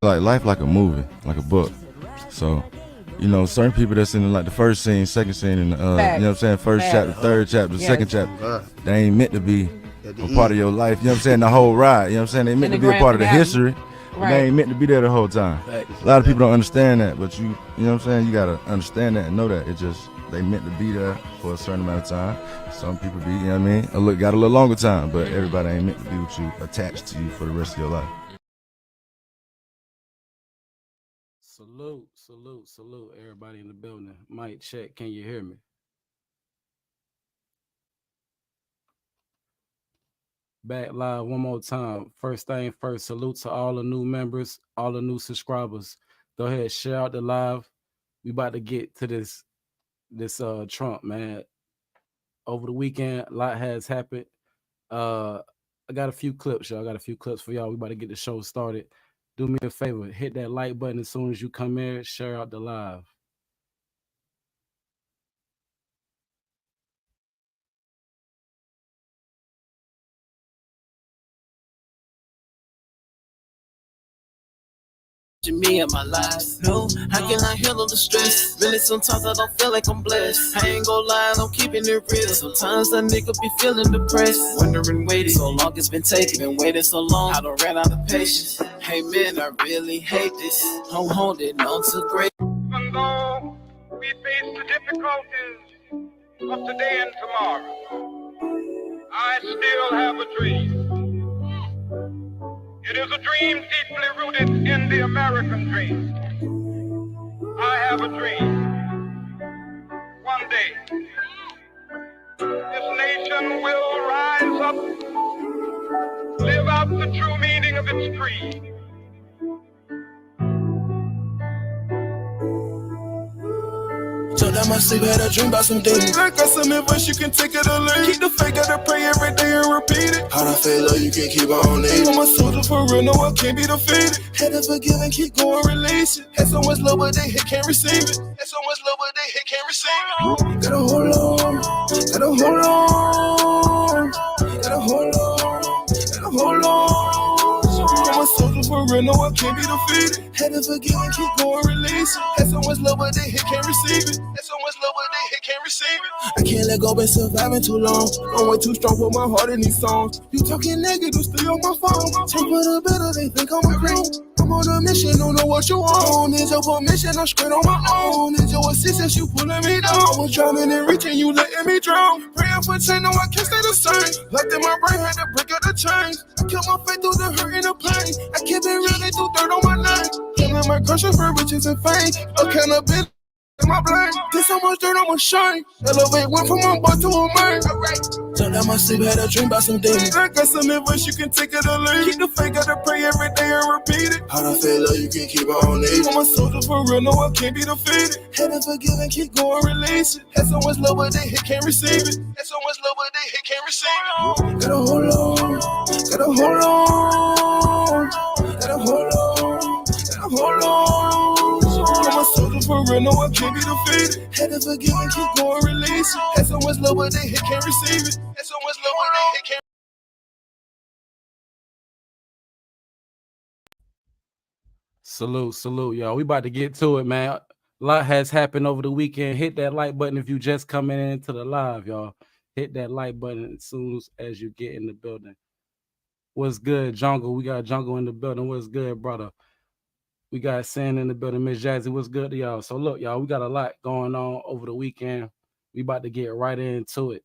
like life like a movie, like a book. So, you know, certain people that's in like the first scene, second scene, and you know what I'm saying, first chapter, third chapter, second chapter, they ain't meant to be a part of your life. You know what I'm saying, the whole ride. You know what I'm saying, they meant to be a part of the history. Right. They ain't meant to be there the whole time. A lot of people don't understand that, but you know what I'm saying, you gotta understand that and know that it just they meant to be there for a certain amount of time. Some people be, you know what I mean, got a little longer time, but everybody ain't meant to be with you, attached to you for the rest of your life. Salute, everybody in the building. Mic check, can you hear me? Back live one more time. First thing first, salute to all the new members, all the new subscribers. Go ahead, share out the live. We about to get to this Trump, man. Over the weekend, a lot has happened. I got a few clips, y'all. I got a few clips for y'all. We about to get the show started. Do me a favor, hit that like button as soon as you come in, share out the live. Me and my life. No, how can I handle the stress? Really, sometimes I don't feel like I'm blessed. I ain't gon' lie, I'm keeping it real. Sometimes a nigga be feeling depressed. Wondering, waiting so long, it's been taking. Been waiting so long, I don't ran out of patience. Hey man, I really hate this. I'm holding on to great. Even though we face the difficulties of today and tomorrow, I still have a dream. It is a dream deeply rooted in the American dream. I have a dream. One day, this nation will rise up, live out the true meaning of its creed. Told them I sleep, had a dream about some things. I got some advice, you can take it or leave. Keep the faith, gotta pray every day and repeat it. How I feel love, you can keep on leaving. I'm a soldier for real, no, I can't be defeated. Had to forgive and keep going, release it. Had so much love, but they hit, can't receive it. Had so much love, but they hit, can't receive it. Gotta hold on, gotta hold on, gotta hold on, gotta hold on. I'm a soldier for real, no, I can't be defeated. Had to forgive and keep going, release it. Had so much love, but they hit, can't receive it. Had so much love, but they hit, can't receive it. I can't let go, been surviving too long. I'm way too strong, put my heart in these songs. You talking negative, still on my phone. Take for the better, they think I'm a creep. I'm on a mission, don't know what you want. Is your permission, I'm straight on my own. Is your assistance, you pulling me down. I was drowning and reaching, you letting me drown. Praying for change, no, I can't stay the same. Locked in my brain, had to break out the chains. I kept my faith through the hurt and the pain. I kept it real, they threw dirt on my name. Killing my crushing for riches and fame. Accountability. My blame. Did so much dirt on my shame. Elevate went from a boy to a man. Turned out my sleep, had a dream about some things. I got some advice, you can take it or leave. Keep the faith, gotta pray every day and repeat it. How I feel love, you can keep on leaving. I'm a soldier for real, no, I can't be defeated. Had to forgive and keep going, release it. Had so much love, but they hit, can't receive it. Had so much love, but they hit, can't receive it. Gotta hold on, gotta hold on, gotta hold on, gotta hold on. I'm a soldier for real, no, I can't be defeated. Had to forgive and keep going, release it. Had so much love, but they hit, can't receive it. Had so much love, but they hit, can't. Salute, y'all. We about to get to it, man. A lot has happened over the weekend. Hit that like button if you just coming into the live, y'all. Hit that like button as soon as you get in the building. What's good, Jungle? We got Jungle in the building. What's good, brother? We got Sin in the building. Miss Jazzy, what's good to y'all? So look, y'all, we got a lot going on over the weekend. We about to get right into it.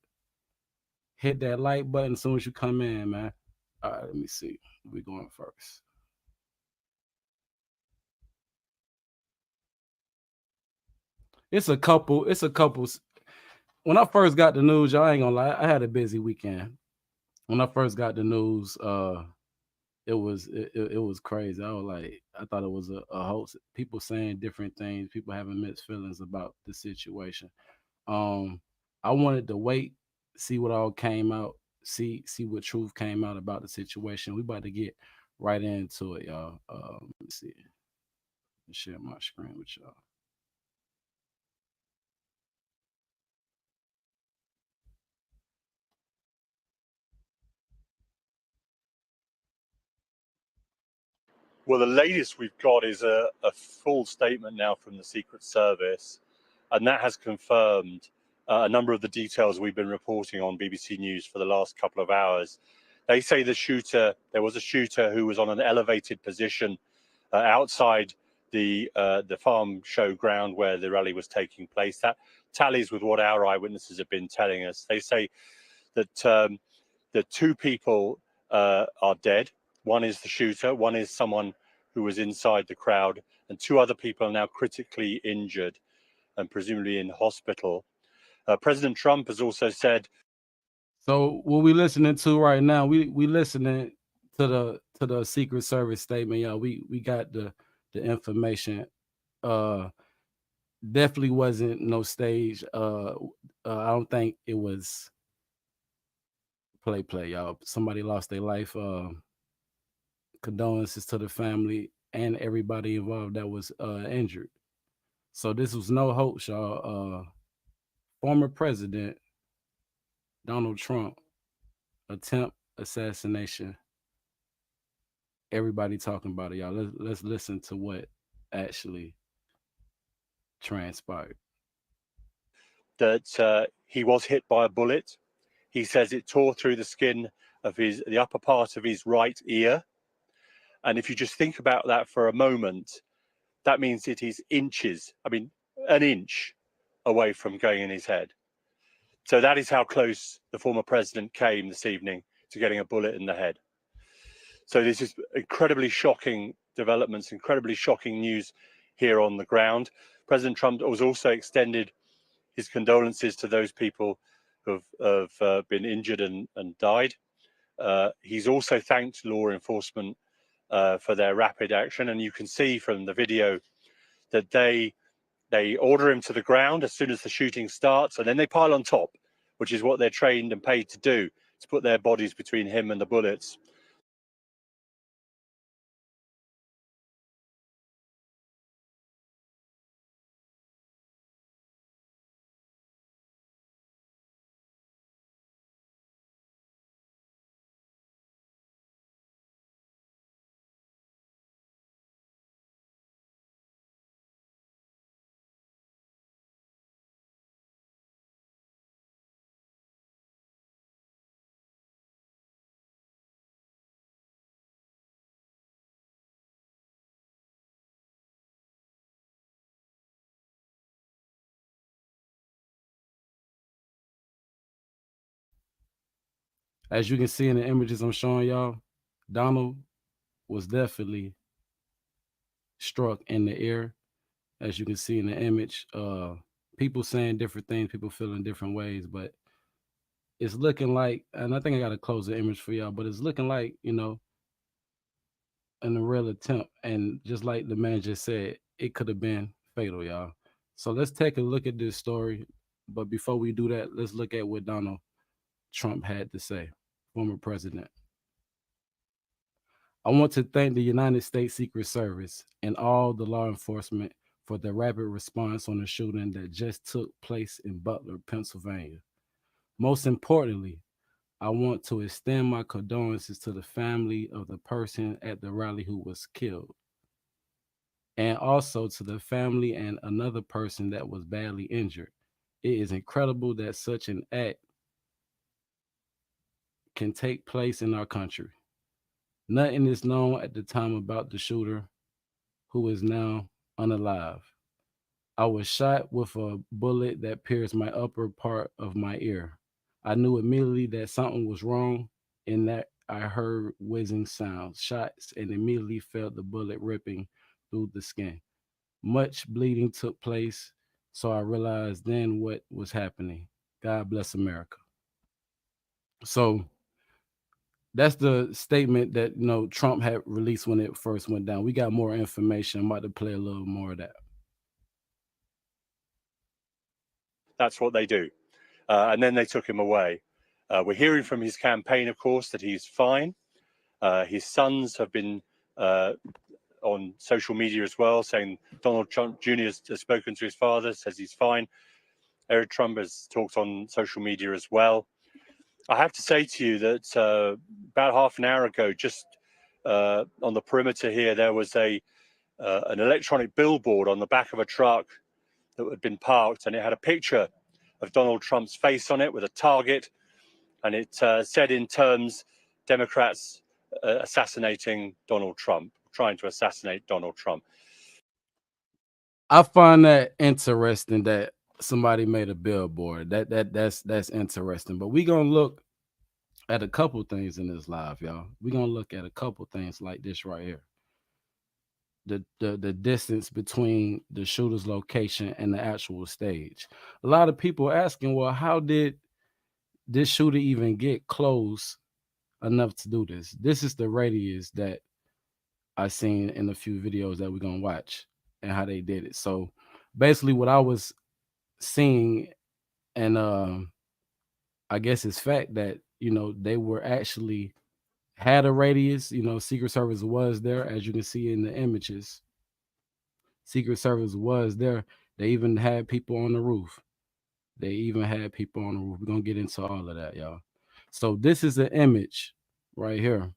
Hit that like button as soon as you come in, man. All right, let me see. We going first. It's a couple. When I first got the news, y'all ain't gonna lie, I had a busy weekend. When I first got the news, it was crazy. I thought it was a hoax. People saying different things, people having mixed feelings about the situation. I wanted to wait, see what all came out, see what truth came out about the situation. We about to get right into it, y'all. Let me see. Share my screen with y'all. Well, the latest we've got is a full statement now from the Secret Service, and that has confirmed a number of the details we've been reporting on BBC News for the last couple of hours. They say there was a shooter who was on an elevated position outside the farm show ground where the rally was taking place. That tallies with what our eyewitnesses have been telling us. They say that the two people are dead. One is the shooter, one is someone who was inside the crowd, and two other people are now critically injured and presumably in hospital. President Trump has also said. So what we listening to right now, we listening to the Secret Service statement, y'all. We got the information. Definitely wasn't no stage. I don't think it was play, y'all. Somebody lost their life. Condolences to the family and everybody involved that was injured. So this was no hoax, y'all. Former President Donald Trump attempt assassination. Everybody talking about it, y'all. Let's listen to what actually transpired. That he was hit by a bullet. He says it tore through the skin of the upper part of his right ear. And if you just think about that for a moment, that means it is inches, an inch away from going in his head. So that is how close the former president came this evening to getting a bullet in the head. So this is incredibly shocking developments, incredibly shocking news here on the ground. President Trump has also extended his condolences to those people who have been injured and died. He's also thanked law enforcement for their rapid action. And you can see from the video that they order him to the ground as soon as the shooting starts, and then they pile on top, which is what they're trained and paid to do, to put their bodies between him and the bullets. As you can see in the images I'm showing y'all, Donald was definitely struck in the ear. As you can see in the image, people saying different things, people feeling different ways, but it's looking like, and I think I got to close the image for y'all, but it's looking like, an real attempt. And just like the man just said, it could have been fatal, y'all. So let's take a look at this story. But before we do that, let's look at what Donald Trump had to say, former president. I want to thank the United States Secret Service and all the law enforcement for the rapid response on the shooting that just took place in Butler, Pennsylvania. Most importantly, I want to extend my condolences to the family of the person at the rally who was killed, and also to the family and another person that was badly injured. It is incredible that such an act can take place in our country. Nothing is known at the time about the shooter, who is now unalive. I was shot with a bullet that pierced my upper part of my ear. I knew immediately that something was wrong, in that I heard whizzing sounds, shots, and immediately felt the bullet ripping through the skin. Much bleeding took place, so I realized then what was happening. God bless America. So that's the statement that Trump had released when it first went down. We got more information. I'm about to play a little more of that. That's what they do. And then they took him away. We're hearing from his campaign, of course, that he's fine. His sons have been on social media as well, saying Donald Trump Jr. has spoken to his father, says he's fine. Eric Trump has talked on social media as well. I have to say to you that about half an hour ago, just on the perimeter here, there was an electronic billboard on the back of a truck that had been parked, and it had a picture of Donald Trump's face on it with a target, and it said in terms, Democrats assassinating Donald Trump, trying to assassinate Donald Trump. I find that interesting that somebody made a billboard. That's interesting. But we're gonna look at a couple things in this live, y'all. We're gonna look at a couple things like this right here. The distance between the shooter's location and the actual stage. A lot of people are asking, well, how did this shooter even get close enough to do this? This is the radius that I seen in a few videos that we're gonna watch and how they did it. So basically what I was seeing, and I guess it's fact that, you know, they were actually had a radius, you know, Secret Service was there, as you can see in the images. Secret Service was there. They even had people on the roof. We're gonna get into all of that, y'all. So this is an image right here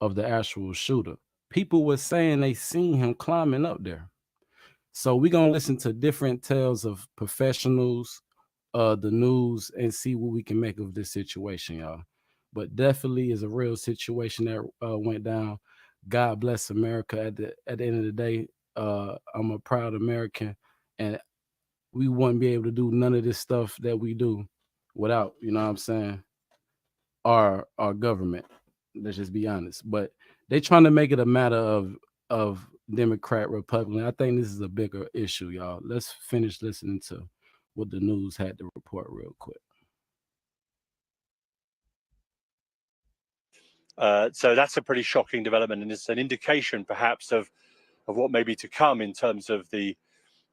of the actual shooter. People were saying they seen him climbing up there. So we're gonna listen to different tales of professionals, the news, and see what we can make of this situation, y'all. But definitely is a real situation that went down. God bless America. At the end of the day, I'm a proud American, and we wouldn't be able to do none of this stuff that we do without, you know what I'm saying, our government. Let's just be honest. But they trying to make it a matter of Democrat, Republican. I think this is a bigger issue, y'all. Let's finish listening to what the news had to report real quick. So that's a pretty shocking development, and it's an indication perhaps of what may be to come in terms of the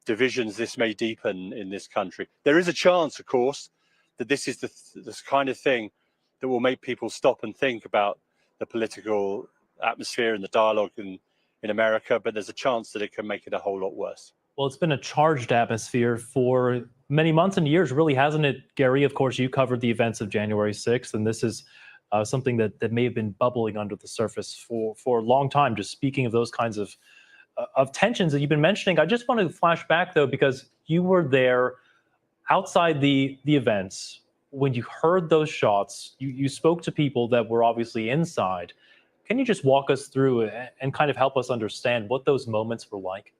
divisions this may deepen in this country. There is a chance, of course, that this is this kind of thing that will make people stop and think about the political atmosphere and the dialogue in America, but there's a chance that it can make it a whole lot worse. Well, it's been a charged atmosphere for many months and years, really, hasn't it, Gary? Of course, you covered the events of January 6th, and this is something that may have been bubbling under the surface for a long time. Just speaking of those kinds of tensions that you've been mentioning, I just want to flash back, though, because you were there outside the events when you heard those shots. You spoke to people that were obviously inside. Can you just walk us through and kind of help us understand what those moments were like?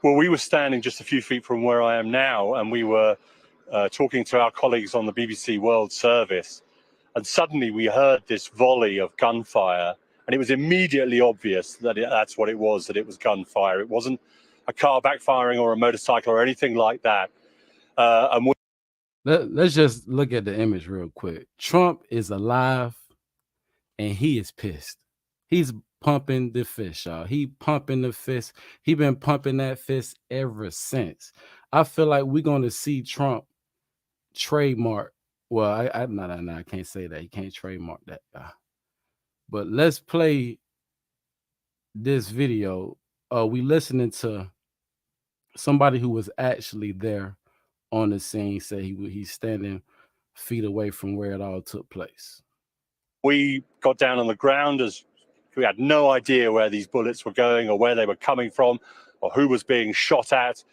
Well, we were standing just a few feet from where I am now, and we were talking to our colleagues on the BBC World Service, and suddenly we heard this volley of gunfire, and it was immediately obvious that that's what it was, that it was gunfire. It wasn't a car backfiring or a motorcycle or anything like that. Let's just look at the image real quick. Trump is alive, and he is pissed. He's pumping the fist, y'all. He pumping the fist. He been pumping that fist ever since. I feel like we're going to see Trump trademark. Well, I can't say that. He can't trademark that. But let's play this video. We listening to somebody who was actually there on the scene. Say he's standing feet away from where it all took place. We got down on the ground as we had no idea where these bullets were going or where they were coming from or who was being shot at.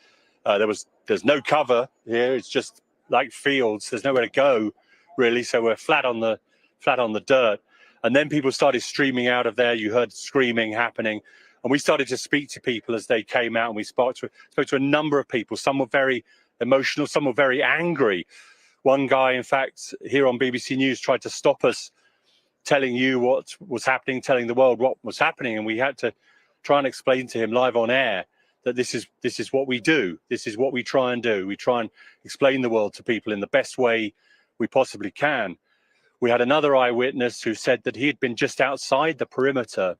There's no cover here. It's just like fields. There's nowhere to go, really. So we're flat on the dirt. And then people started streaming out of there. You heard screaming happening. And we started to speak to people as they came out. And we spoke to a number of people. Some were very emotional. Some were very angry. One guy, in fact, here on BBC News tried to stop us telling you what was happening, telling the world what was happening. And we had to try and explain to him live on air that this is what we do. This is what we try and do. We try and explain the world to people in the best way we possibly can. We had another eyewitness who said that he had been just outside the perimeter,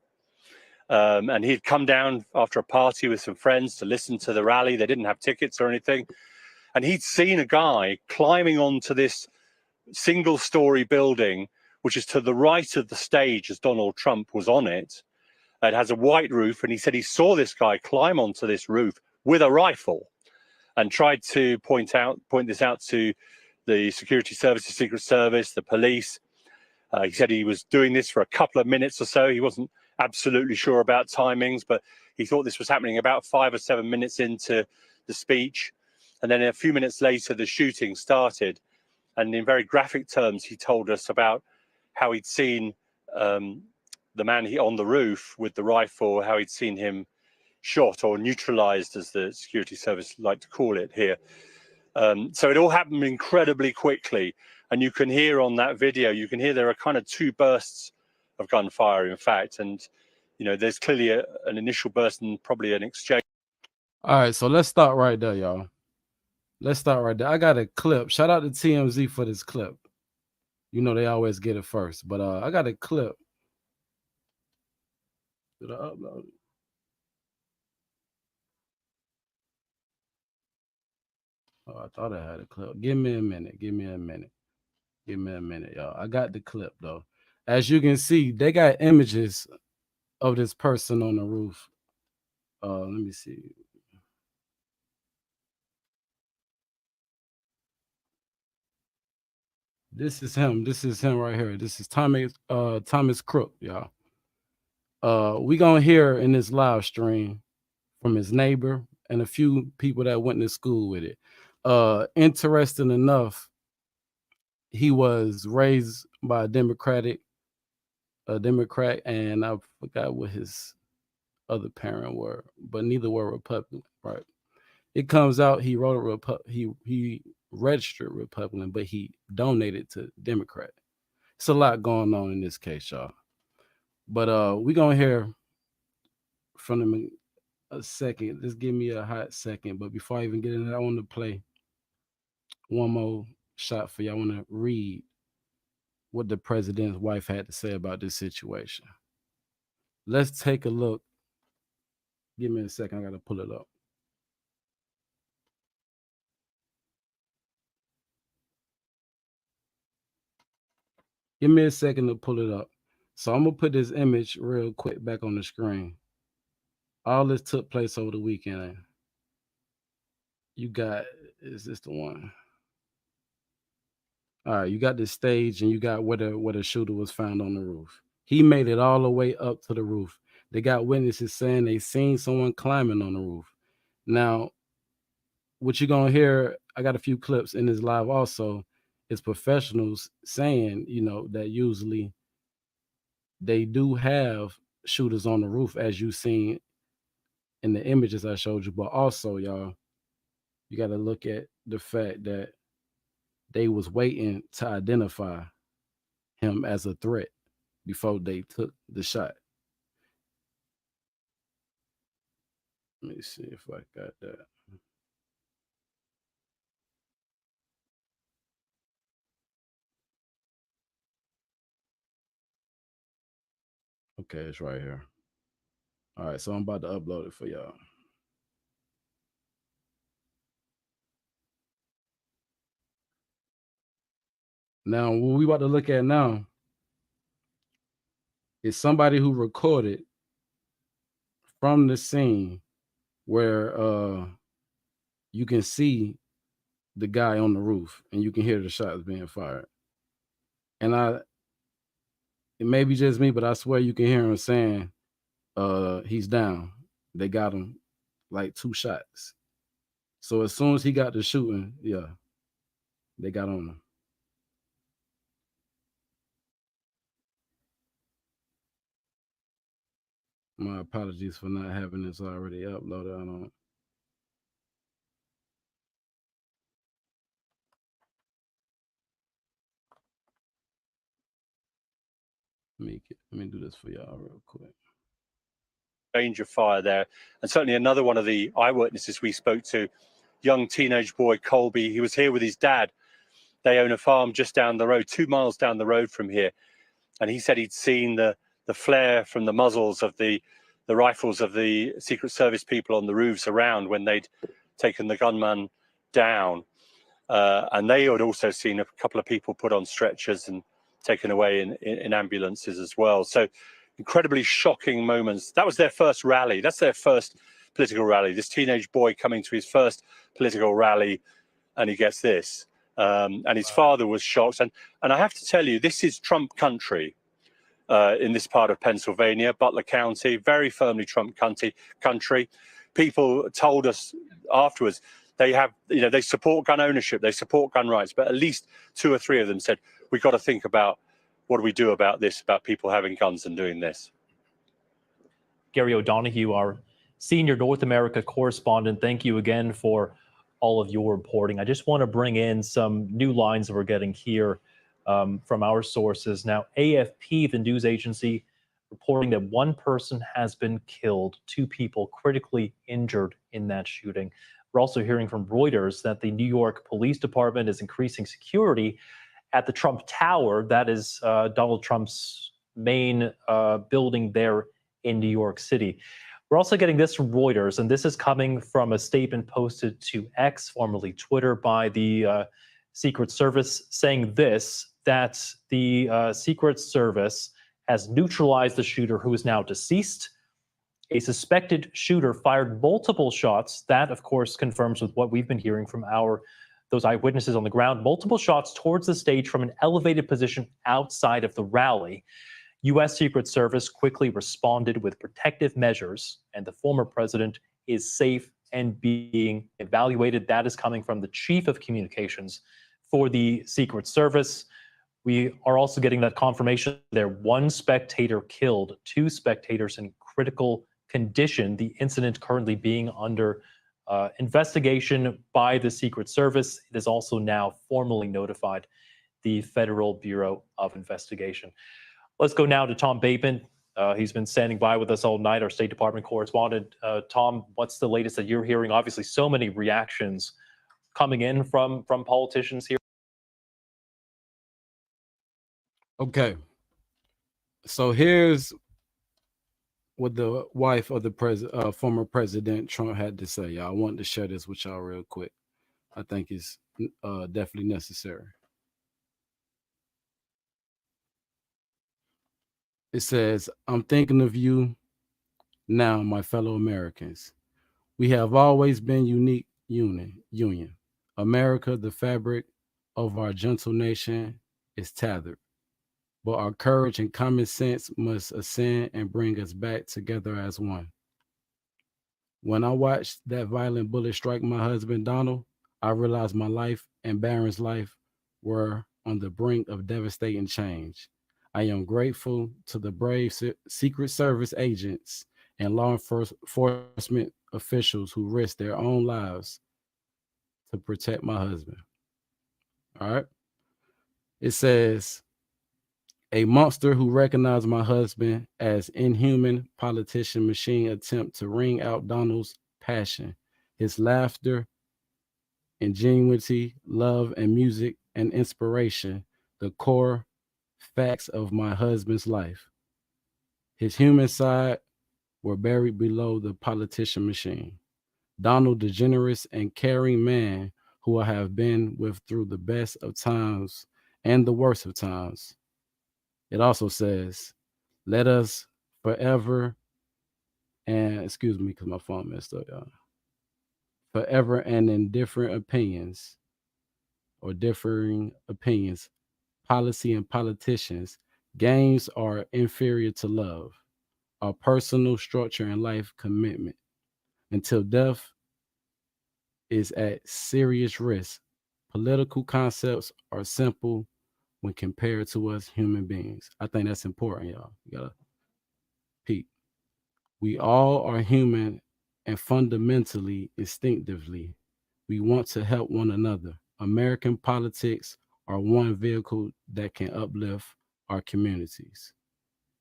and he'd come down after a party with some friends to listen to the rally. They didn't have tickets or anything. And he'd seen a guy climbing onto this single-story building, which is to the right of the stage as Donald Trump was on it. It has a white roof, and he said he saw this guy climb onto this roof with a rifle and tried to point this out to the security services, Secret Service, the police. He said he was doing this for a couple of minutes or so. He wasn't absolutely sure about timings, but he thought this was happening about 5 or 7 minutes into the speech. And then a few minutes later, the shooting started. And in very graphic terms, he told us about how he'd seen the man on the roof with the rifle, how he'd seen him shot or neutralized, as the security service like to call it here. So it all happened incredibly quickly. And you can hear on that video, you can hear there are kind of 2 bursts of gunfire, in fact. And, you know, there's clearly an initial burst and probably an exchange. All right, so let's start right there, y'all. Let's start right there. I got a clip. Shout out to TMZ for this clip. You know they always get it first, but I got a clip. Did I upload it? Oh, I thought I had a clip. Give me a minute. Give me a minute. Give me a minute, y'all. I got the clip though. As you can see, they got images of this person on the roof. Let me see. This is him. This is him right here. This is Thomas Crook, y'all. We gonna hear in this live stream from his neighbor and a few people that went to school with it. Interesting enough, he was raised by a Democrat, and I forgot what his other parent were, but neither were Republican, right? It comes out he wrote he registered Republican, but he donated to Democrat. It's a lot going on in this case, y'all. But we gonna hear from him a second. Just give me a hot second. But before I even get into that, I want to play one more shot for you. I want to read what the president's wife had to say about this situation. Let's take a look. Give me a second. I got to pull it up. Give me a second to pull it up. So I'm going to put this image real quick back on the screen. All this took place over the weekend. You got, is this the one? All right, you got the stage and you got where the shooter was found on the roof. He made it all the way up to the roof. They got witnesses saying they seen someone climbing on the roof. Now, what you're going to hear, I got a few clips in this live also, is professionals saying, you know, that usually they do have shooters on the roof, as you seen in the images I showed you. But also, y'all, you got to look at the fact that they was waiting to identify him as a threat before they took the shot. Let me see if I got that. Okay, it's right here. All right, so I'm about to upload it for y'all. Now, what we about to look at now is somebody who recorded from the scene where you can see the guy on the roof and you can hear the shots being fired. And it may be just me, but I swear you can hear him saying he's down. They got him like 2 shots. So as soon as he got the shooting, yeah, they got on him. My apologies for not having this already uploaded. I don't. Let me do this for y'all real quick. Range of fire there, and certainly another one of the eyewitnesses we spoke to, young teenage boy Colby. He was here with his dad. They own a farm just down the road, 2 miles down the road from here, and he said he'd seen the flare from the muzzles of the rifles of the Secret Service people on the roofs around when they'd taken the gunman down, and they had also seen a couple of people put on stretchers and taken away in ambulances as well. So incredibly shocking moments. That was their first rally. That's their first political rally. This teenage boy coming to his first political rally, and he gets this. And his father was shocked. And I have to tell you, this is Trump country in this part of Pennsylvania, Butler County, very firmly Trump country. People told us afterwards they have, they support gun ownership, they support gun rights, but at least 2 or 3 of them said, we've got to think about what do we do about this, about people having guns and doing this. Gary O'Donoghue, our senior North America correspondent, thank you again for all of your reporting. I just want to bring in some new lines that we're getting here from our sources. Now, AFP, the news agency, reporting that 1 person has been killed, 2 people critically injured in that shooting. We're also hearing from Reuters that the New York Police Department is increasing security at the Trump Tower. That is Donald Trump's main building there in New York City. We're also getting this from Reuters, and this is coming from a statement posted to X, formerly Twitter, by the Secret Service, saying this, that the Secret Service has neutralized the shooter, who is now deceased. A suspected shooter fired multiple shots. That, of course, confirms with what we've been hearing from those eyewitnesses on the ground. Multiple shots towards the stage from an elevated position outside of the rally. U.S. Secret Service quickly responded with protective measures, and the former president is safe and being evaluated. That is coming from the chief of communications for the Secret Service. We are also getting that confirmation there. 1 spectator killed, 2 spectators in critical condition. The incident currently being under investigation by the Secret Service. It is also now formally notified the Federal Bureau of Investigation. Let's go now to Tom Bateman. He's been standing by with us all night, our State Department correspondent. Tom, what's the latest that you're hearing? Obviously, so many reactions coming in from politicians here. Okay. So here's what the wife of the former President Trump had to say. Y'all, I wanted to share this with y'all real quick. I think it's definitely necessary. It says, I'm thinking of you now, my fellow Americans. We have always been unique union. America, the fabric of our gentle nation, is tethered. But our courage and common sense must ascend and bring us back together as one. When I watched that violent bullet strike my husband, Donald, I realized my life and Barron's life were on the brink of devastating change. I am grateful to the brave Secret Service agents and law enforcement officials who risked their own lives to protect my husband. All right. It says, a monster who recognized my husband as inhuman politician machine attempt to wring out Donald's passion, his laughter, ingenuity, love, and music and inspiration, the core facts of my husband's life. His human side were buried below the politician machine. Donald, the generous and caring man who I have been with through the best of times and the worst of times. It also says, let us forever, and excuse me because my phone messed up, y'all. Forever and in different opinions or differing opinions, policy and politicians, games are inferior to love, our personal structure and life commitment. Until death is at serious risk, political concepts are simple when compared to us human beings. I think that's important, y'all. You gotta peep. We all are human, and fundamentally, instinctively, we want to help one another. American politics are one vehicle that can uplift our communities.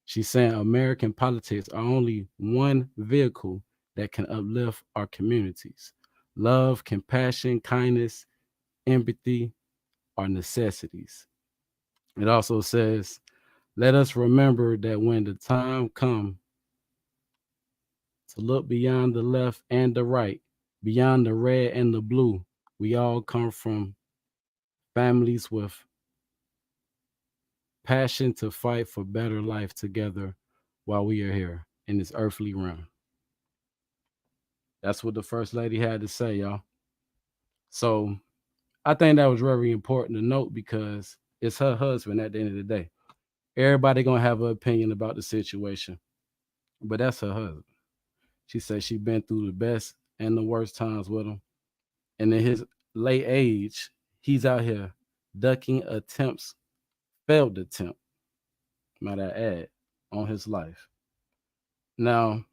She's saying American politics are only one vehicle that can uplift our communities. Love, compassion, kindness, empathy are necessities. It also says, let us remember that when the time comes to look beyond the left and the right, beyond the red and the blue, we all come from families with passion to fight for better life together while we are here in this earthly realm. That's what the First Lady had to say, y'all. So I think that was very important to note because it's her husband at the end of the day. Everybody gonna have an opinion about the situation, but that's her husband. She said she been through the best and the worst times with him, and in his late age, he's out here ducking attempts, failed attempt, might I add, on his life. Now,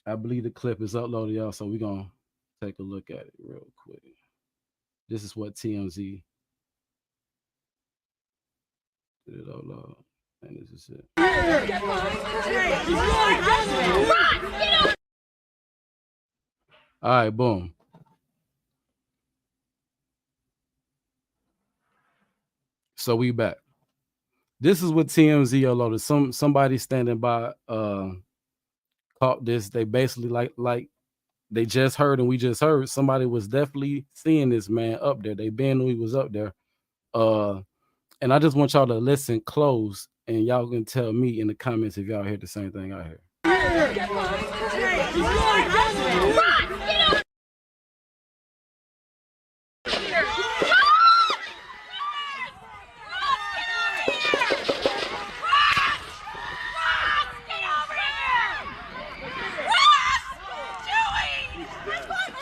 I believe the clip is uploaded, y'all, so we're gonna take a look at it real quick. This is what TMZ did it upload, and this is it. All right, boom. So we back. This is what TMZ uploaded. Somebody standing by caught this. They basically like they just heard and we just heard somebody was definitely seeing this man up there. They been knew he was up there. And I just want y'all to listen close and y'all can tell me in the comments if y'all hear the same thing I hear.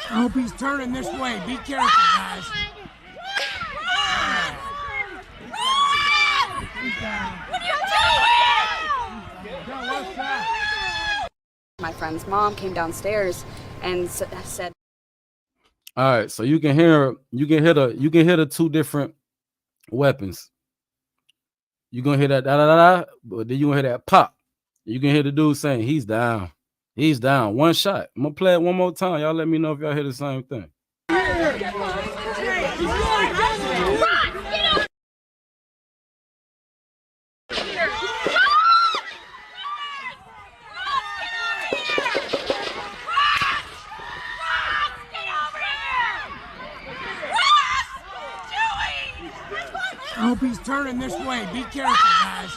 I hope he's turning this way. Be careful, guys. My friend's mom came downstairs and said, All right, so you can hear the two different weapons. You gonna hear that da da da, but then you gonna hear that pop. You can hear the dude saying he's down. He's down. One shot. I'm gonna play it one more time. Y'all let me know if y'all hear the same thing. I hope he's turning this way. Be careful, guys.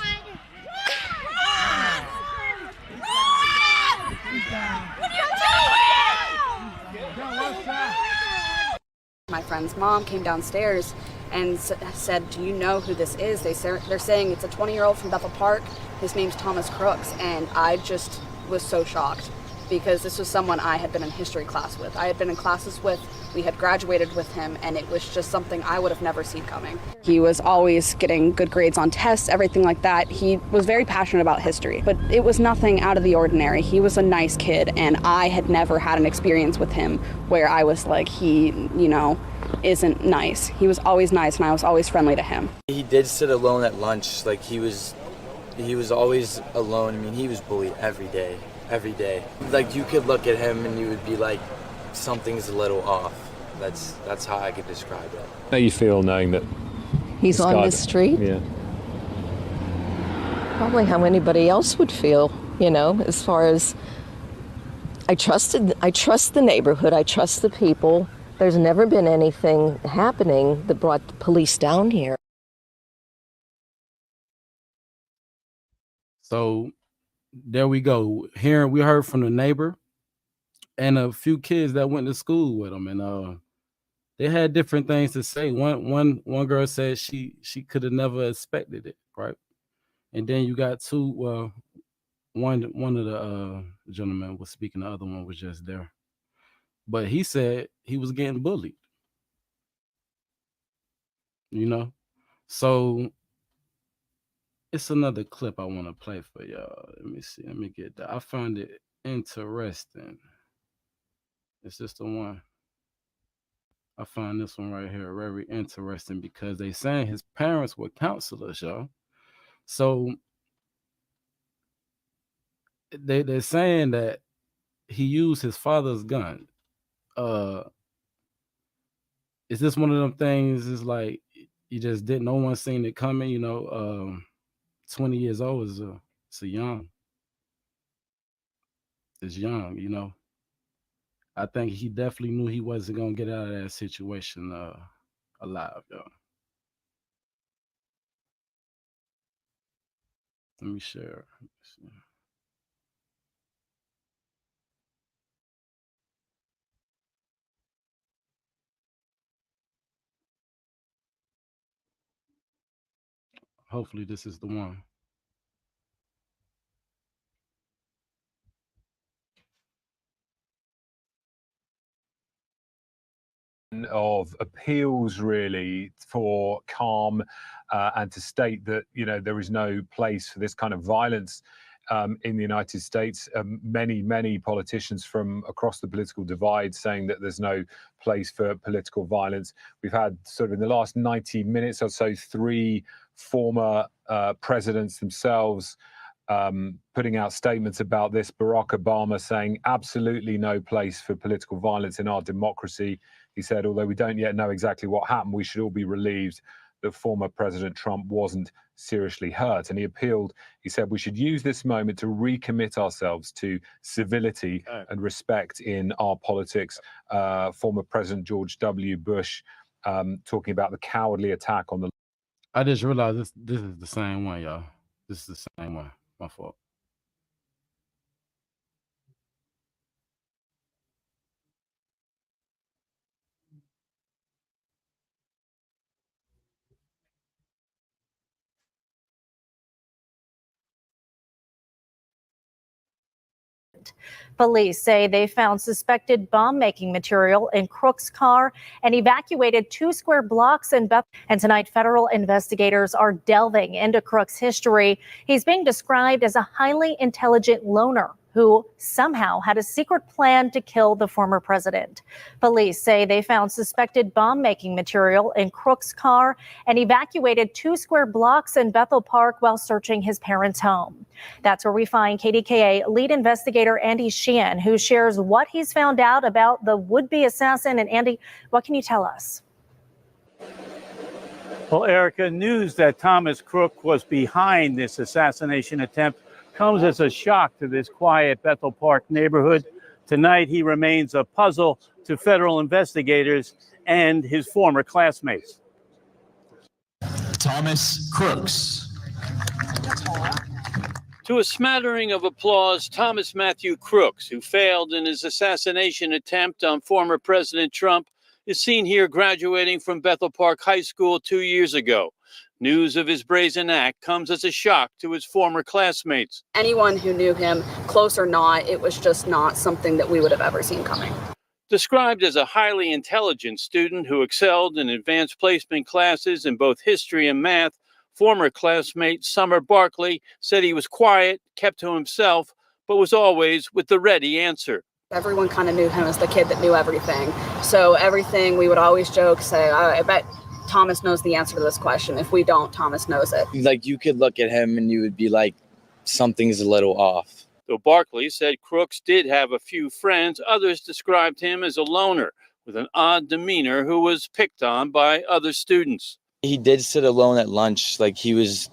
my friend's mom came downstairs and said, "Do you know who this is?" They're saying it's a 20-year-old from Bethel Park. His name's Thomas Crooks, and I just was so shocked because this was someone I had been in history class with. I had been in classes with, we had graduated with him, and it was just something I would have never seen coming. He was always getting good grades on tests, everything like that. He was very passionate about history, but it was nothing out of the ordinary. He was a nice kid, and I had never had an experience with him where I was like, he, isn't nice. He was always nice, and I was always friendly to him. He did sit alone at lunch. Like, he was always alone. I mean, he was bullied every day. Like, you could look at him and you would be like, something's a little off. That's how I could describe it. How you feel knowing that he's on the street? Yeah. Probably how anybody else would feel, as far as I trust the neighborhood, I trust the people. There's never been anything happening that brought the police down here. So there we go. Here we heard from the neighbor and a few kids that went to school with him, and they had different things to say. One girl said she could have never expected it, right? And then you got two. One of the gentlemen was speaking, the other one was just there, but he said he was getting bullied. So it's another clip I want to play for y'all. Let me see. Let me get that. I find it interesting. Is this the one? I find this one right here very interesting because they saying his parents were counselors, y'all. So they're saying that he used his father's gun. Is this one of them things? Is like you just didn't. No one seen it coming. 20 years old is it's young. It's young. I think he definitely knew he wasn't gonna get out of that situation alive, y'all. Let me share. Hopefully this is the one. Of appeals really for calm and to state that there is no place for this kind of violence in the United States. Many politicians from across the political divide saying that there's no place for political violence. We've had sort of in the last 90 minutes or so 3 former presidents themselves putting out statements about this. Barack Obama saying absolutely no place for political violence in our democracy. He said, although we don't yet know exactly what happened, we should all be relieved that former President Trump wasn't seriously hurt. And he appealed, he said, we should use this moment to recommit ourselves to civility and respect in our politics. Former President George W. Bush talking about the cowardly attack on the... I just realized this is the same one, y'all. This is the same one. My fault. Police say they found suspected bomb-making material in Crook's car and evacuated 2 square blocks in Beth. And tonight, federal investigators are delving into Crook's history. He's being described as a highly intelligent loner who somehow had a secret plan to kill the former president. Police say they found suspected bomb-making material in Crook's car and evacuated 2 square blocks in Bethel Park while searching his parents' home. That's where we find KDKA lead investigator Andy Sheehan, who shares what he's found out about the would-be assassin. And Andy, what can you tell us? Well, Erica, news that Thomas Crook was behind this assassination attempt comes as a shock to this quiet Bethel Park neighborhood. Tonight, he remains a puzzle to federal investigators and his former classmates. Thomas Crooks. To a smattering of applause, Thomas Matthew Crooks, who failed in his assassination attempt on former President Trump, is seen here graduating from Bethel Park High School 2 years ago. News of his brazen act comes as a shock to his former classmates. Anyone who knew him, close or not, it was just not something that we would have ever seen coming. Described as a highly intelligent student who excelled in advanced placement classes in both history and math, former classmate Summer Barkley said he was quiet, kept to himself, but was always with the ready answer. Everyone kind of knew him as the kid that knew everything. So everything, we would always joke, say, I bet Thomas knows the answer to this question. If we don't, Thomas knows it. Like, you could look at him and you would be like, something's a little off. Though Barkley said Crooks did have a few friends, others described him as a loner with an odd demeanor who was picked on by other students. He did sit alone at lunch. Like, he was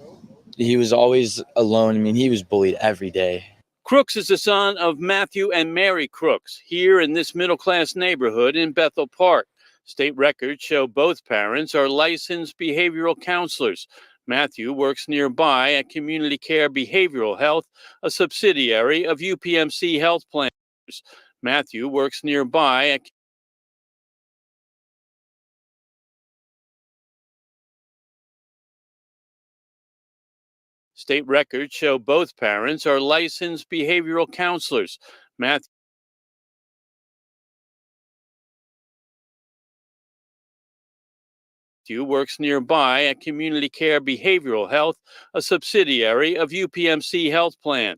always alone. I mean, he was bullied every day. Crooks is the son of Matthew and Mary Crooks, here in this middle-class neighborhood in Bethel Park. State records show both parents are licensed behavioral counselors. Matthew works nearby at Community Care Behavioral Health, a subsidiary of UPMC Health Planners. Matthew works nearby at State records show both parents are licensed behavioral counselors. Matthew works nearby at Community Care Behavioral Health, a subsidiary of UPMC Health Plan.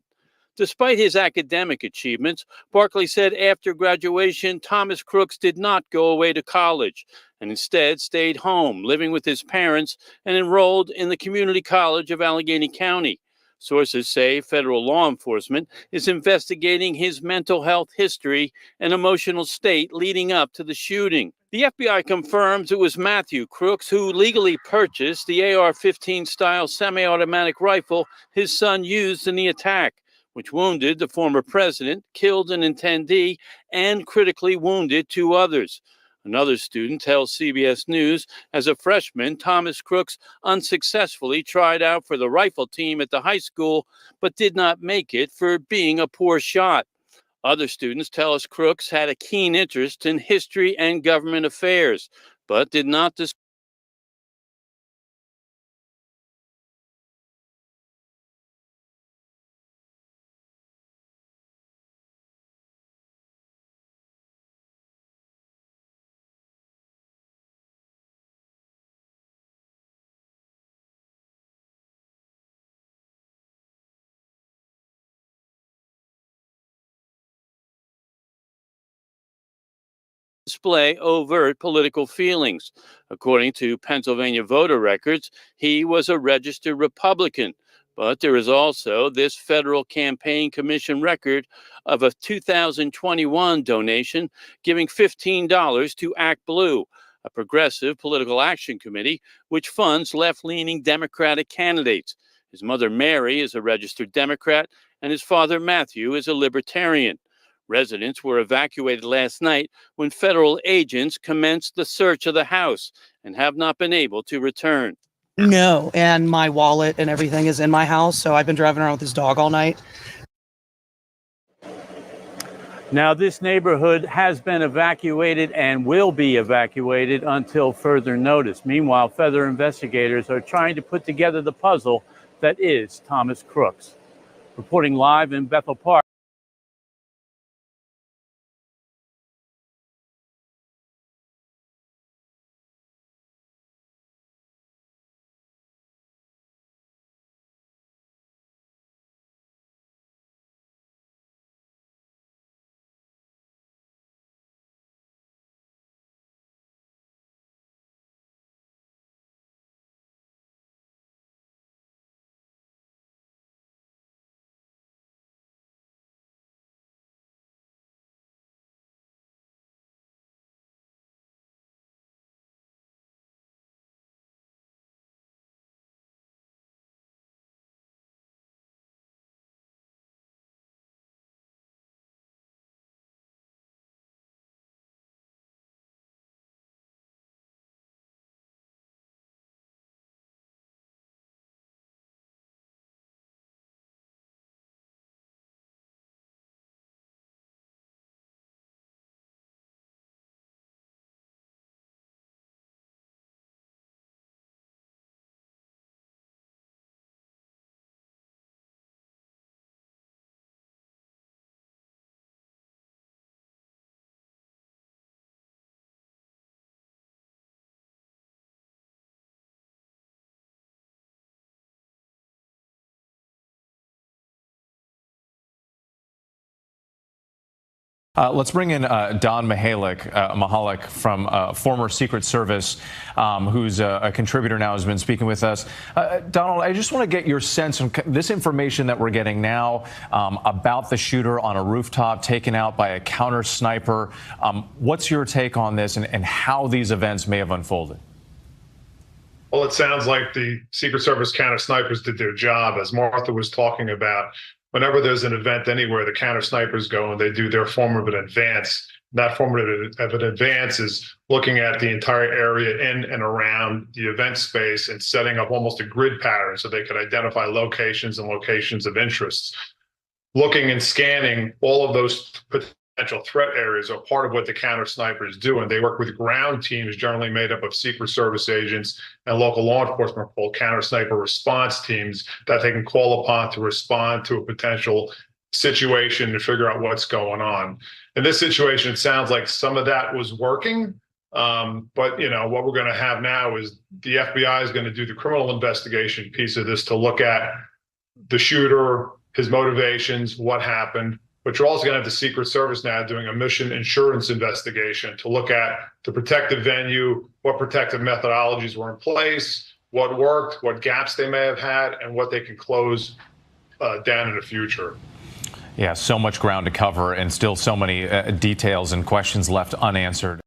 Despite his academic achievements, Barkley said after graduation, Thomas Crooks did not go away to college and instead stayed home, living with his parents and enrolled in the Community College of Allegheny County. Sources say federal law enforcement is investigating his mental health history and emotional state leading up to the shooting. The FBI confirms it was Matthew Crooks who legally purchased the AR-15 style semi-automatic rifle his son used in the attack, which wounded the former president, killed an attendee, and critically wounded 2 others. Another student tells CBS News, as a freshman, Thomas Crooks unsuccessfully tried out for the rifle team at the high school, but did not make it for being a poor shot. Other students tell us Crooks had a keen interest in history and government affairs, but did not discuss display overt political feelings. According to Pennsylvania voter records, he was a registered Republican. But there is also this Federal Campaign Commission record of a 2021 donation giving $15 to Act Blue, a progressive political action committee which funds left-leaning Democratic candidates. His mother, Mary, is a registered Democrat, and his father, Matthew, is a libertarian. Residents were evacuated last night when federal agents commenced the search of the house and have not been able to return. No, and my wallet and everything is in my house, so I've been driving around with this dog all night. Now, this neighborhood has been evacuated and will be evacuated until further notice. Meanwhile, federal investigators are trying to put together the puzzle that is Thomas Crooks. Reporting live in Bethel Park. Let's bring in Don Mahalik from former Secret Service, who's a contributor now, has been speaking with us. Donald, I just want to get your sense of this information that we're getting now about the shooter on a rooftop taken out by a counter sniper. What's your take on this and how these events may have unfolded? Well, it sounds like the Secret Service counter snipers did their job, as Martha was talking about. Whenever there's an event anywhere, the counter snipers go and they do their form of an advance. That form of an advance is looking at the entire area in and around the event space and setting up almost a grid pattern so they could identify locations and locations of interest. Looking and scanning all of those potential threat areas are part of what the counter snipers do, and they work with ground teams generally made up of Secret Service agents and local law enforcement called counter sniper response teams that they can call upon to respond to a potential situation to figure out what's going on. In this situation, it sounds like some of that was working, but you know what we're going to have now is the FBI is going to do the criminal investigation piece of this to look at the shooter, his motivations, what happened. But you're also going to have the Secret Service now doing a mission insurance investigation to look at the protective venue, what protective methodologies were in place, what worked, what gaps they may have had, and what they can close down in the future. Yeah, so much ground to cover and still so many details and questions left unanswered.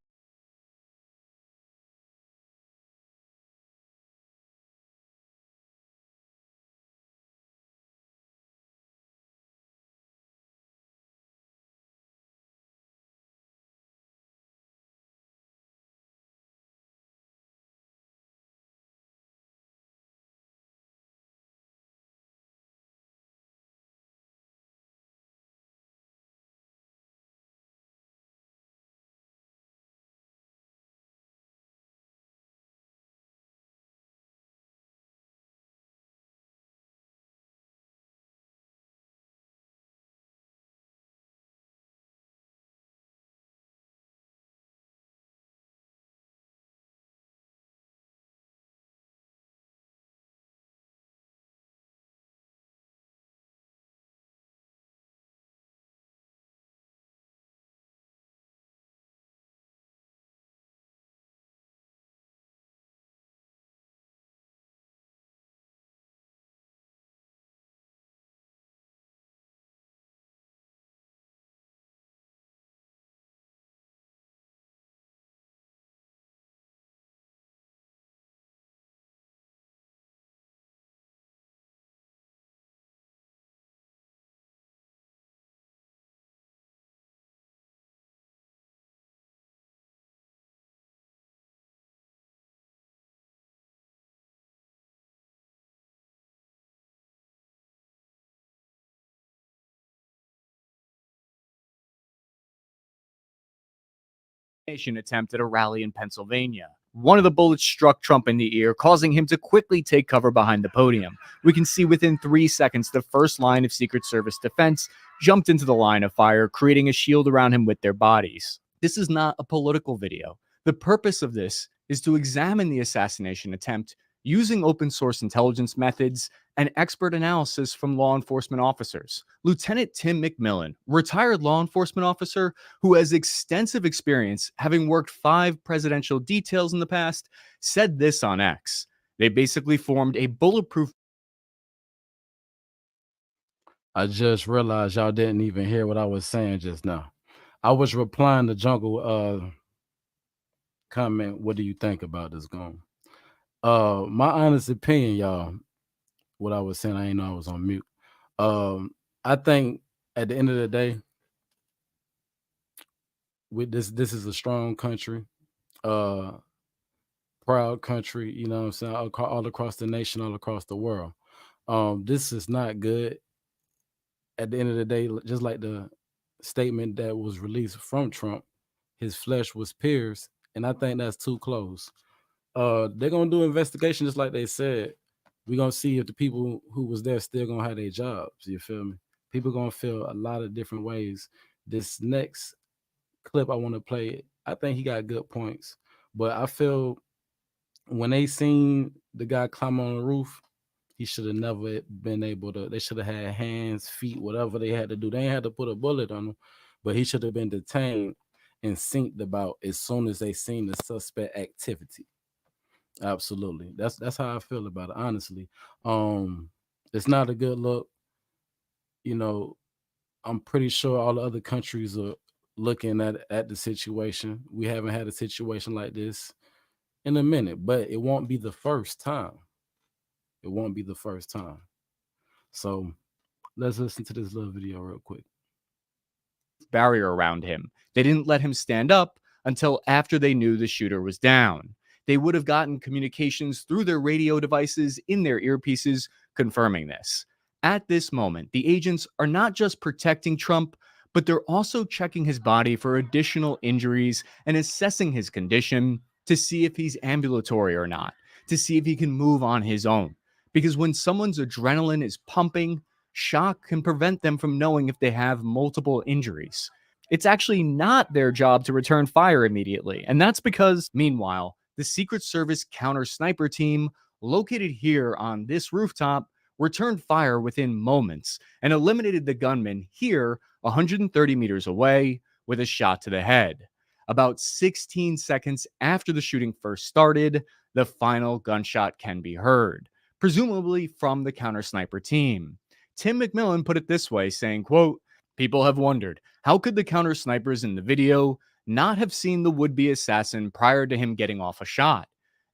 attempt at a rally in Pennsylvania. One of the bullets struck Trump in the ear, causing him to quickly take cover behind the podium. We can see within 3 seconds, the first line of Secret Service defense jumped into the line of fire, creating a shield around him with their bodies. This is not a political video. The purpose of this is to examine the assassination attempt using open source intelligence methods and expert analysis from law enforcement officers. Lieutenant Tim McMillan, retired law enforcement officer who has extensive experience having worked 5 presidential details in the past, said this on X. They basically formed a bulletproof. I just realized y'all didn't even hear what I was saying just now. I was replying to Jungle comment, what do you think about this going? My honest opinion, y'all, what I was saying, I didn't know I was on mute. I think at the end of the day, with this is a strong country, proud country, you know what I'm saying, all across the nation, all across the world. This is not good. At the end of the day, just like the statement that was released from Trump, his flesh was pierced, and I think that's too close. They're gonna do investigation just like they said. We're gonna see if the people who was there still gonna have their jobs. You feel me? People gonna feel a lot of different ways. This next clip I want to play, I think he got good points, but I feel when they seen the guy climb on the roof, he should have never been able to. They should have had hands, feet, whatever they had to do. They ain't had to put a bullet on him, but he should have been detained and synced about as soon as they seen the suspect activity. Absolutely. That's how I feel about it, honestly. It's not a good look. You know, I'm pretty sure all the other countries are looking at the situation. We haven't had a situation like this in a minute, but it won't be the first time. It won't be the first time. So let's listen to this little video real quick. Barrier around him. They didn't let him stand up until after they knew the shooter was down. They would have gotten communications through their radio devices in their earpieces confirming this. At this moment, the agents are not just protecting Trump, but they're also checking his body for additional injuries and assessing his condition to see if he's ambulatory or not, to see if he can move on his own. Because when someone's adrenaline is pumping, shock can prevent them from knowing if they have multiple injuries. It's actually not their job to return fire immediately, and that's because, meanwhile, the Secret Service counter sniper team, located here on this rooftop, returned fire within moments and eliminated the gunman here 130 meters away with a shot to the head. About 16 seconds after the shooting first started, the final gunshot can be heard, presumably from the counter sniper team. Tim McMillan put it this way, saying, quote, "People have wondered, how could the counter snipers in the video not have seen the would-be assassin prior to him getting off a shot?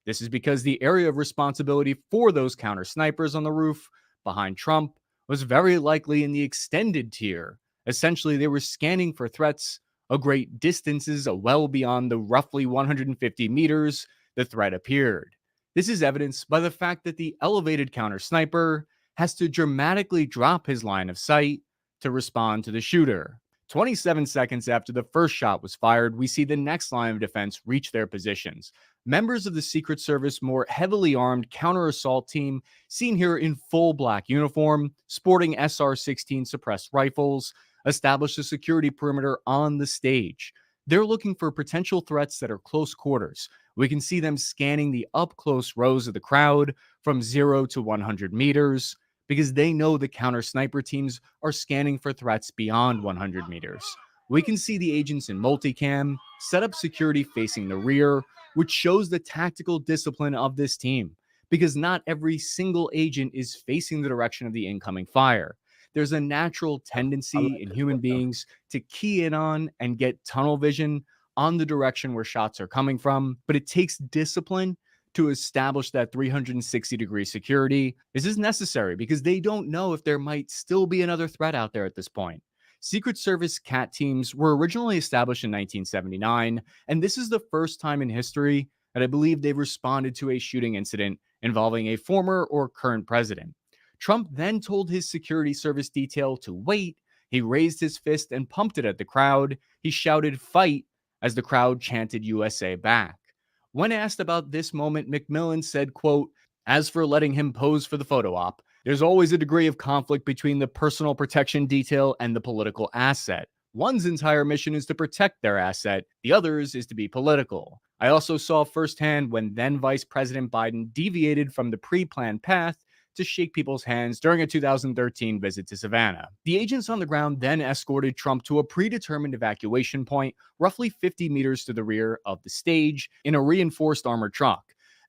This is because the area of responsibility for those counter snipers on the roof behind Trump was very likely in the extended tier. Essentially, they were scanning for threats a great distances well beyond the roughly 150 meters the threat appeared. This is evidenced by the fact that the elevated counter sniper has to dramatically drop his line of sight to respond to the shooter. 27 seconds after the first shot was fired, we see the next line of defense reach their positions. Members of the Secret Service more heavily armed counter-assault team, seen here in full black uniform, sporting SR-16 suppressed rifles, establish a security perimeter on the stage. They're looking for potential threats that are close quarters. We can see them scanning the up-close rows of the crowd from 0 to 100 meters, because they know the counter sniper teams are scanning for threats beyond 100 meters. We can see the agents in multicam set up security facing the rear, which shows the tactical discipline of this team, because not every single agent is facing the direction of the incoming fire. There's a natural tendency in human beings to key in on and get tunnel vision on the direction where shots are coming from, but it takes discipline to establish that 360-degree security. This is necessary because they don't know if there might still be another threat out there at this point. Secret Service CAT teams were originally established in 1979, and this is the first time in history that I believe they've responded to a shooting incident involving a former or current president. Trump then told his security service detail to wait. He raised his fist and pumped it at the crowd. He shouted, "Fight," as the crowd chanted USA back. When asked about this moment, McMillan said, quote, "As for letting him pose for the photo op, there's always a degree of conflict between the personal protection detail and the political asset. One's entire mission is to protect their asset, the other's is to be political. I also saw firsthand when then Vice President Biden deviated from the pre-planned path to shake people's hands during a 2013 visit to Savannah. The agents on the ground then escorted Trump to a predetermined evacuation point roughly 50 meters to the rear of the stage in a reinforced armored truck.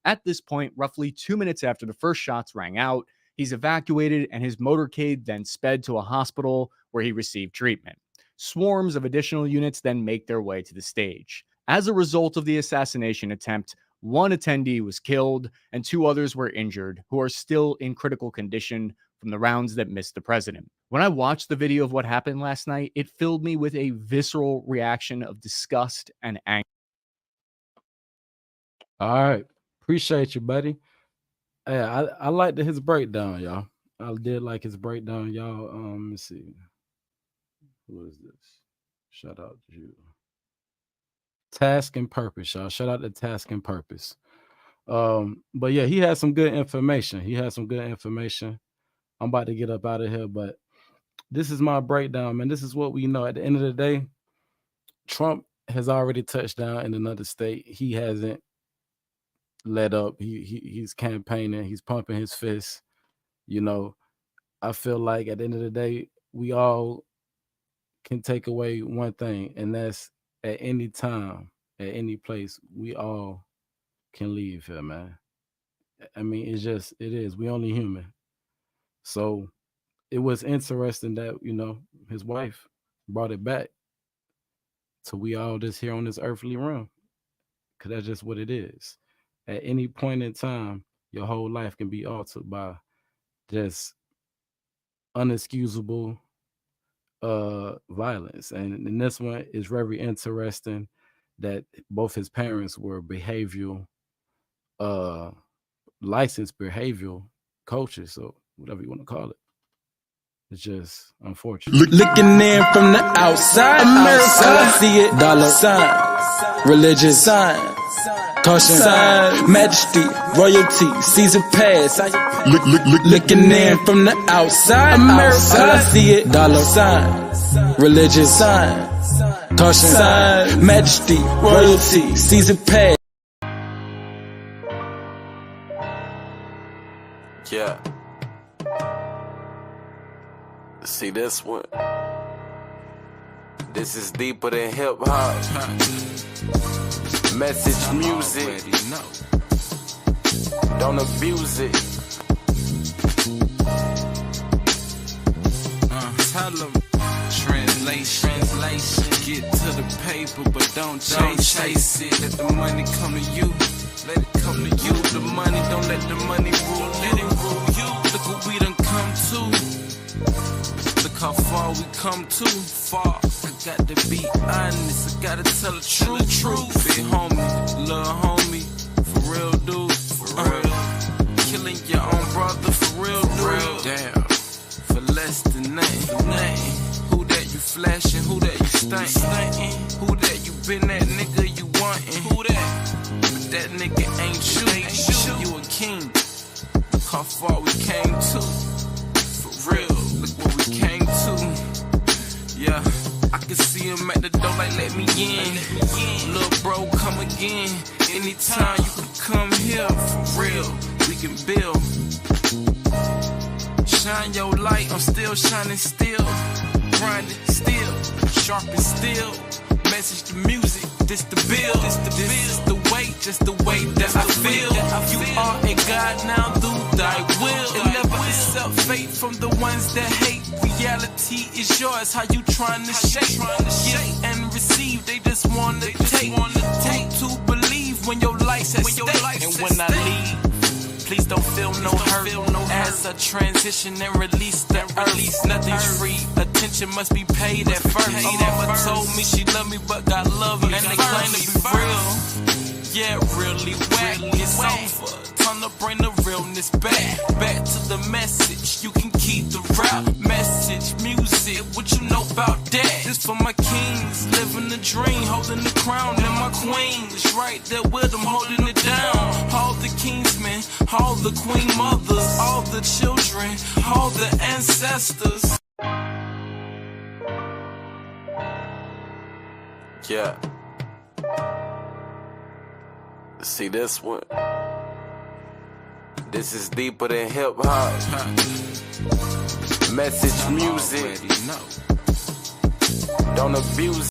At this point, roughly 2 minutes after the first shots rang out, he's evacuated and his motorcade then sped to a hospital where he received treatment. Swarms of additional units then make their way to the stage. As a result of the assassination attempt, one attendee was killed and 2 others were injured who are still in critical condition from the rounds that missed the president. When I watched the video of what happened last night, it filled me with a visceral reaction of disgust and anger. All right. Appreciate you, buddy. Hey, I liked his breakdown, y'all. I did like his breakdown, y'all. Let's see. Who is this? Shout out to you. Task and Purpose, y'all. Shout out to Task and Purpose. But yeah, he had some good information. I'm about to get up out of here, but this is my breakdown, man. This is what we know. At the end of the day, Trump has already touched down in another state. He hasn't let up. He's campaigning. He's pumping his fists. You know, I feel like at the end of the day, we all can take away one thing, and that's at any time, at any place, we all can leave here, man. I mean, it is. We only human. So it was interesting that, you know, his wife brought it back to we all just here on this earthly realm, because that's just what it is. At any point in time, your whole life can be altered by just unexcusable violence. And this one is very interesting that both his parents were licensed behavioral coaches, so whatever you want to call it. It's just unfortunate. Looking in from the outside, America, I see it, dollar sign, religious sign, caution sign, majesty, royalty, Caesar pass. Looking in from the outside, America, I see it, dollar sign, religious sign, caution sign, majesty, royalty, Caesar pass. Yeah. See this one? This is deeper than hip hop. Message music. Don't abuse it. Tell them. Translation. Get to the paper, but don't chase it. Let the money come to you. Let it come to you. The money, don't let the money rule. Let it rule you. Look what we done come to. Look how far we come too far. I got to be honest, I gotta tell the truth. Big homie, little homie, for real, dude, for real. Killing your own brother, for real, dude. Damn, for less than nothing. Who that you flashing? Who that you stunting? Who that you been that nigga you wantin'? Who that? But that nigga ain't you. You a king. Look how far we came to. For real. Look what we came to. Yeah, I can see him at the door like let me in. Little bro, come again. Anytime you can come here, for real, we can build. Shine your light, I'm still shining still. Grinding still, sharp and still. Message the music, this the bill. This is the way, just the way that I feel. You are a God now, do thy will. It never accept fate from the ones that hate. Reality is yours, how you trying to shape. Give and receive, they just wanna take. Take to believe when your life's at stake. And when I leave, please don't feel no hurt. As I transition and release the earth, nothing's free. Attention must be paid at first. Mama told me she loved me, but God love me. And they claim to be real. Yeah, really whack. It's over. Time to bring the realness back. Back to the message. You can keep the rap message, music. What you know about that? This for my kings living living the dream, holding the crown, and my queen is right there with them, holding it down. All the kingsmen, all the queen mothers, all the children, all the ancestors. Yeah. See this one? This is deeper than hip hop. Message music. Don't abuse